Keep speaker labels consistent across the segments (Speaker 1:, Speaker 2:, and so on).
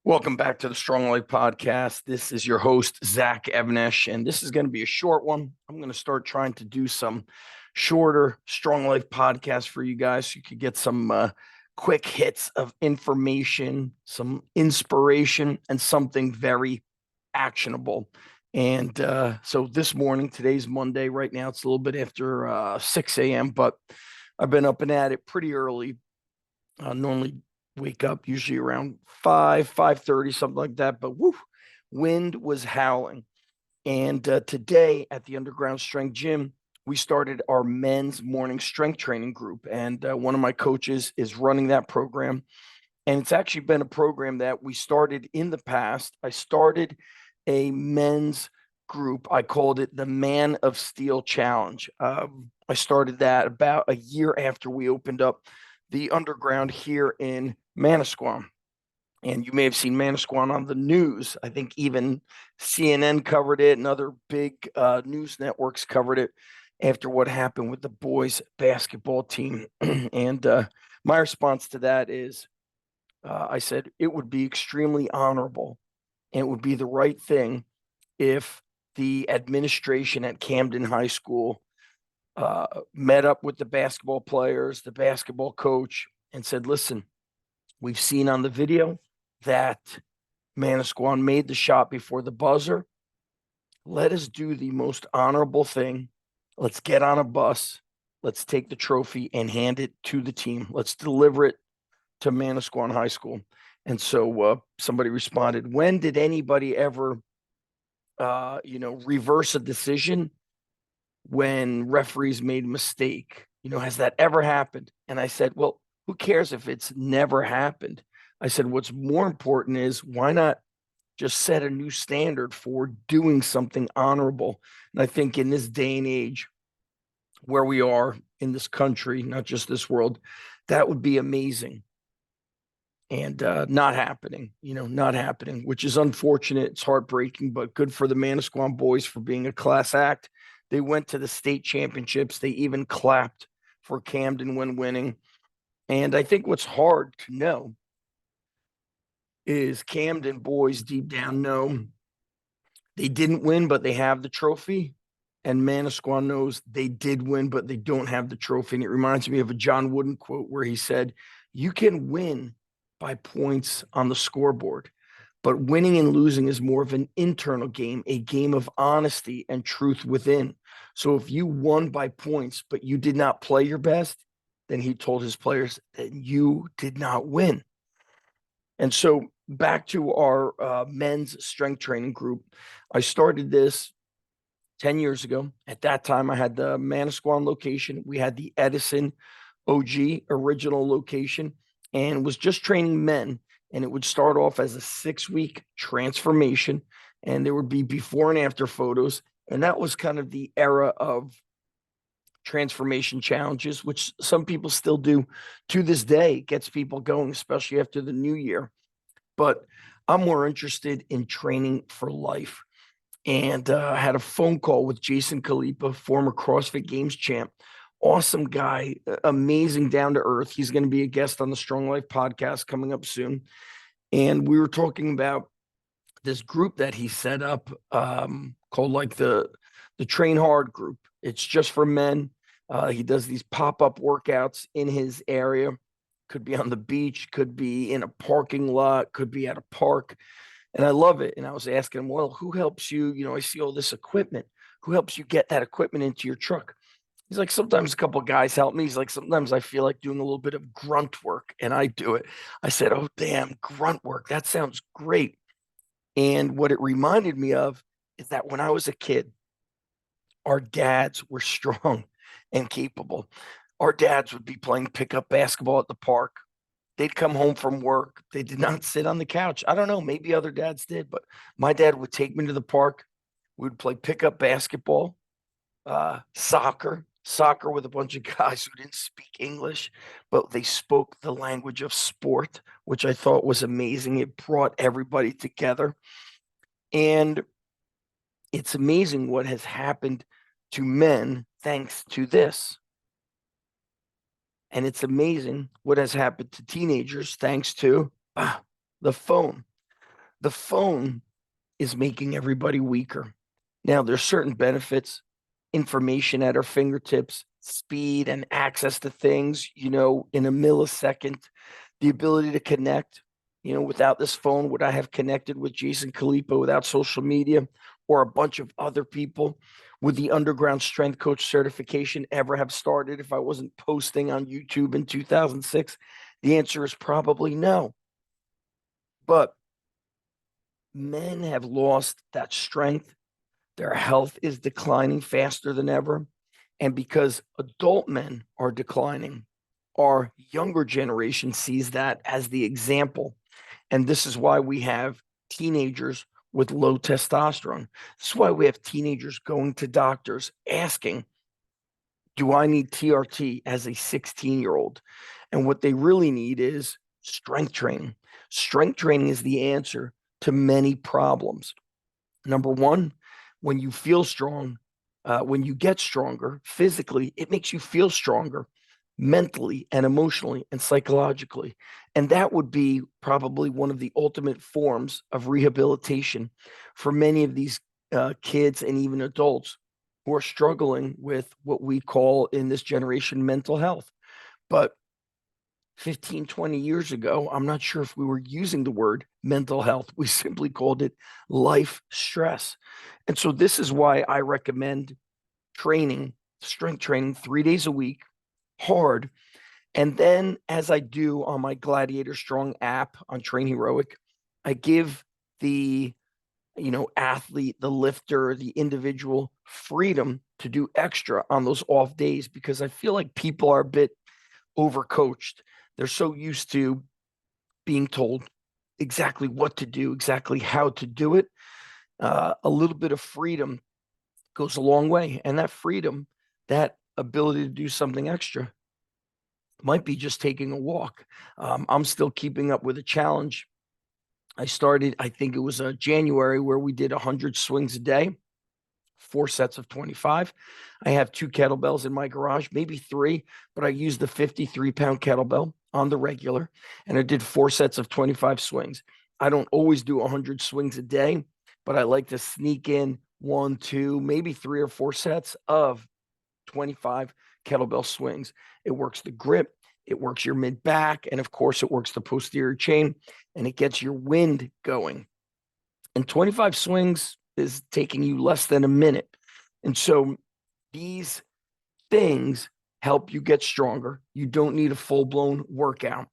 Speaker 1: Welcome back to the Strong Life Podcast. This is your host, Zach Evanish, and this is going to be a short one. I'm going to start trying to do some shorter Strong Life podcasts for you guys so you could get some quick hits of information, some inspiration, and something very actionable. And so this morning, today's Monday, right now it's a little bit after 6 a.m., but I've been up and at it pretty early. Normally wake up usually around 5:30, something like that. But woo, wind was howling. And today at the Underground Strength Gym, we started our men's morning strength training group. And one of my coaches is running that program. And it's actually been a program that we started in the past. I started a men's group. I called it the Man of Steel Challenge. I started that about a year after we opened up the underground here in Manasquan. And you may have seen Manasquan on the news. I think even CNN covered it and other big news networks covered it after what happened with the boys basketball team. And my response to that is I said it would be extremely honorable and it would be the right thing if the administration at Camden High School met up with the basketball players, the basketball coach, and said, listen, we've seen on the video that Manasquan made the shot before the buzzer. Let us do the most honorable thing. Let's get on a bus. Let's take the trophy and hand it to the team. Let's deliver it to Manasquan High School. And so somebody responded, when did anybody ever, reverse a decision when referees made a mistake? Has that ever happened? And I said, well, who cares if it's never happened? I said, what's more important is why not just set a new standard for doing something honorable? And I think in this day and age where we are in this country, not just this world, that would be amazing. And not happening, which is unfortunate. It's heartbreaking, but good for the Manasquan boys for being a class act. They went to the state championships. They even clapped for Camden when winning. And I think what's hard to know is Camden boys deep down know they didn't win, but they have the trophy. And Manasquan knows they did win, but they don't have the trophy. And it reminds me of a John Wooden quote where he said, you can win by points on the scoreboard, but winning and losing is more of an internal game, a game of honesty and truth within. So if you won by points, but you did not play your best, then he told his players that you did not win. And so back to our men's strength training group, I started this 10 years ago. At that time, I had the Manasquan location. We had the Edison OG original location and was just training men. And it would start off as a 6-week transformation. And there would be before and after photos. And that was kind of the era of transformation challenges, which some people still do to this day. It gets people going, especially after the new year. But I'm more interested in training for life. And I had a phone call with Jason Khalipa, former CrossFit Games champ. Awesome guy, amazing, down to earth. He's going to be a guest on the Strong Life podcast coming up soon. And we were talking about this group that he set up called like the Train Hard group. It's just for men. He does these pop-up workouts in his area. Could be on the beach, could be in a parking lot, could be at a park. And I love it. And I was asking him, well, who helps you? I see all this equipment. Who helps you get that equipment into your truck? He's like, sometimes a couple of guys help me. He's like, sometimes I feel like doing a little bit of grunt work and I do it. I said, oh, damn, grunt work. That sounds great. And what it reminded me of is that when I was a kid, our dads were strong and capable. Our dads would be playing pickup basketball at the park. They'd come home from work. They did not sit on the couch. I don't know, maybe other dads did, but my dad would take me to the park. We would play pickup basketball, soccer with a bunch of guys who didn't speak English, but they spoke the language of sport, which I thought was amazing. It brought everybody together. And it's amazing what has happened to men thanks to this. And it's amazing what has happened to teenagers thanks to the phone. The phone is making everybody weaker. Now, there's certain benefits, information at our fingertips, speed and access to things, in a millisecond, the ability to connect. Without this phone, would I have connected with Jason Kalipa without social media or a bunch of other people? Would the underground strength coach certification ever have started if I wasn't posting on YouTube in 2006? The answer is probably no. But men have lost that strength. Their health is declining faster than ever. And because adult men are declining, our younger generation sees that as the example. And this is why we have teenagers with low testosterone. This is why we have teenagers going to doctors asking, do I need TRT as a 16-year-old? And what they really need is strength training. Strength training is the answer to many problems. Number one, when you feel strong, when you get stronger physically, it makes you feel stronger mentally and emotionally and psychologically. And that would be probably one of the ultimate forms of rehabilitation for many of these kids and even adults who are struggling with what we call in this generation mental health. But 15, 20 years ago, I'm not sure if we were using the word mental health. We simply called it life stress. And so this is why I recommend training, strength training 3 days a week, hard. And then, as I do on my Gladiator Strong app on Train Heroic, I give the athlete, the lifter, the individual freedom to do extra on those off days, because I feel like people are a bit overcoached. They're so used to being told exactly what to do, exactly how to do it. A little bit of freedom goes a long way. And that freedom, that ability to do something extra, might be just taking a walk. I'm still keeping up with a challenge. I started, I think it was January, where we did 100 swings a day, 4 sets of 25. I have 2 kettlebells in my garage, maybe 3, but I used the 53-pound kettlebell on the regular, and I did 4 sets of 25 swings. I don't always do 100 swings a day, but I like to sneak in 1, 2, maybe 3 or 4 sets of 25 kettlebell swings. It works the grip, it works your mid back, and of course, it works the posterior chain, and it gets your wind going. And 25 swings is taking you less than a minute. And so these things help you get stronger. You don't need a full-blown workout.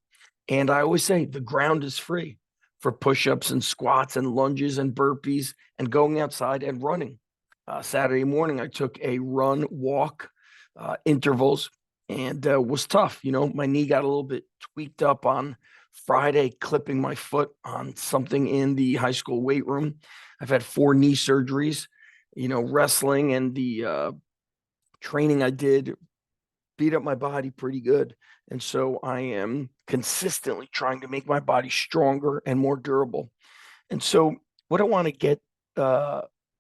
Speaker 1: And I always say the ground is free for push-ups and squats and lunges and burpees and going outside and running. Saturday morning, I took a run, walk, intervals, and was tough. My knee got a little bit tweaked up on Friday, clipping my foot on something in the high school weight room. I've had 4 knee surgeries. Wrestling and the training I did beat up my body pretty good. And so I am consistently trying to make my body stronger and more durable. And so what I want to get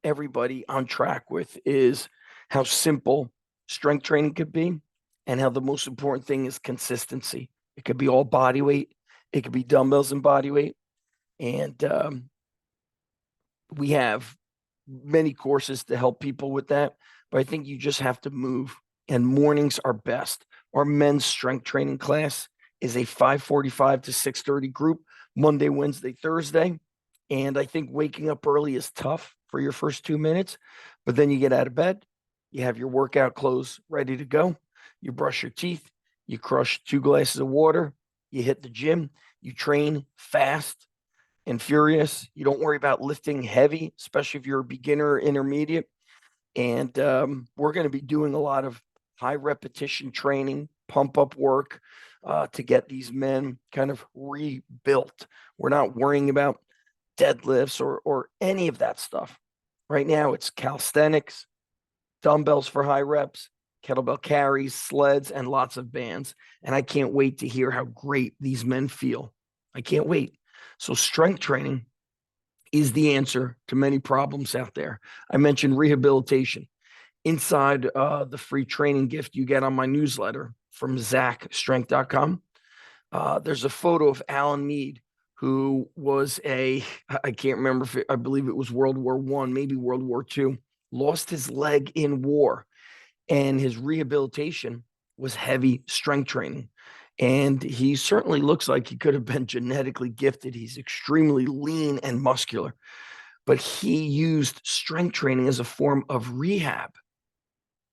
Speaker 1: everybody on track with is how simple strength training could be, and how the most important thing is consistency. It could be all body weight. It could be dumbbells and body weight. And we have many courses to help people with that. But I think you just have to move. And mornings are best. Our men's strength training class is a 5:45 to 6:30 group, Monday, Wednesday, Thursday. And I think waking up early is tough for your first 2 minutes, but then you get out of bed, you have your workout clothes ready to go, you brush your teeth, you crush 2 glasses of water, you hit the gym, you train fast and furious. You don't worry about lifting heavy, especially if you're a beginner or intermediate. And we're going to be doing a lot of high repetition training, pump up work to get these men kind of rebuilt. We're not worrying about deadlifts or any of that stuff. Right now, it's calisthenics, dumbbells for high reps, kettlebell carries, sleds, and lots of bands. And I can't wait to hear how great these men feel. I can't wait. So strength training is the answer to many problems out there. I mentioned rehabilitation. Inside the free training gift you get on my newsletter from ZachStrength.com, there's a photo of Alan Mead, who was I can't remember if I believe it was World War I, maybe World War II, lost his leg in war, and his rehabilitation was heavy strength training. And he certainly looks like he could have been genetically gifted. He's extremely lean and muscular, but he used strength training as a form of rehab,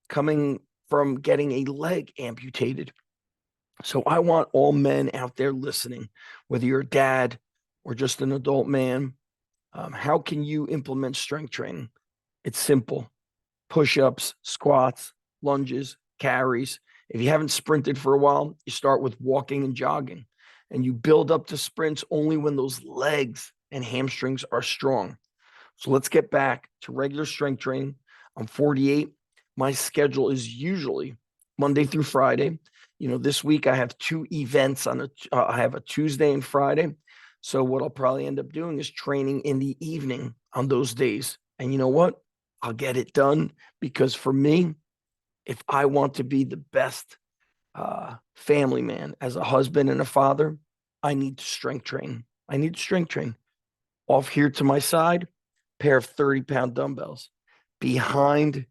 Speaker 1: coming from getting a leg amputated. So I want all men out there listening, whether you're a dad or just an adult man, how can you implement strength training? It's simple: push-ups, squats, lunges, carries. If you haven't sprinted for a while, you start with walking and jogging, and you build up to sprints only when those legs and hamstrings are strong. So let's get back to regular strength training. I'm 48. My schedule is usually Monday through Friday. This week I have two events I have a Tuesday and Friday. So what I'll probably end up doing is training in the evening on those days. And you know what? I'll get it done, because for me, if I want to be the best family man, as a husband and a father, I need to strength train. I need to strength train. Off here to my side, pair of 30-pound dumbbells. Behind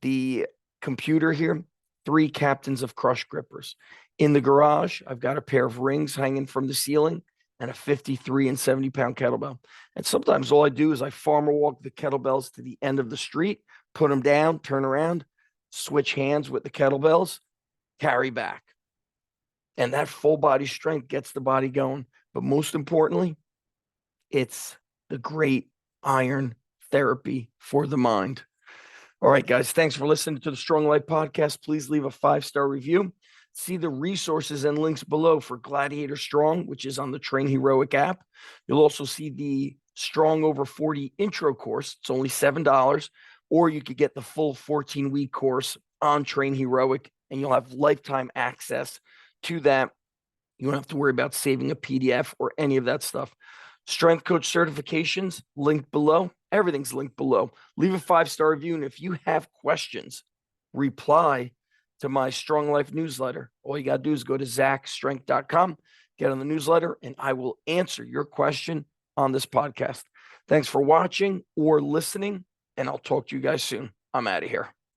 Speaker 1: the computer here, 3 captains of crush grippers. In the garage, I've got a pair of rings hanging from the ceiling and a 53 and 70-pound kettlebell. And sometimes all I do is I farmer walk the kettlebells to the end of the street, put them down, turn around, switch hands with the kettlebells, carry back. And that full body strength gets the body going. But most importantly, it's the great iron therapy for the mind. All right, guys, thanks for listening to the Strong Life Podcast. Please leave a 5-star review. See the resources and links below for Gladiator Strong, which is on the Train Heroic app. You'll also see the Strong Over 40 intro course. It's only $7, or you could get the full 14-week course on Train Heroic, and you'll have lifetime access to that. You don't have to worry about saving a PDF or any of that stuff. Strength coach certifications linked below. Everything's linked below. Leave a 5-star review. And if you have questions, reply to my Strong Life newsletter. All you got to do is go to zachstrength.com, get on the newsletter, and I will answer your question on this podcast. Thanks for watching or listening, and I'll talk to you guys soon. I'm out of here.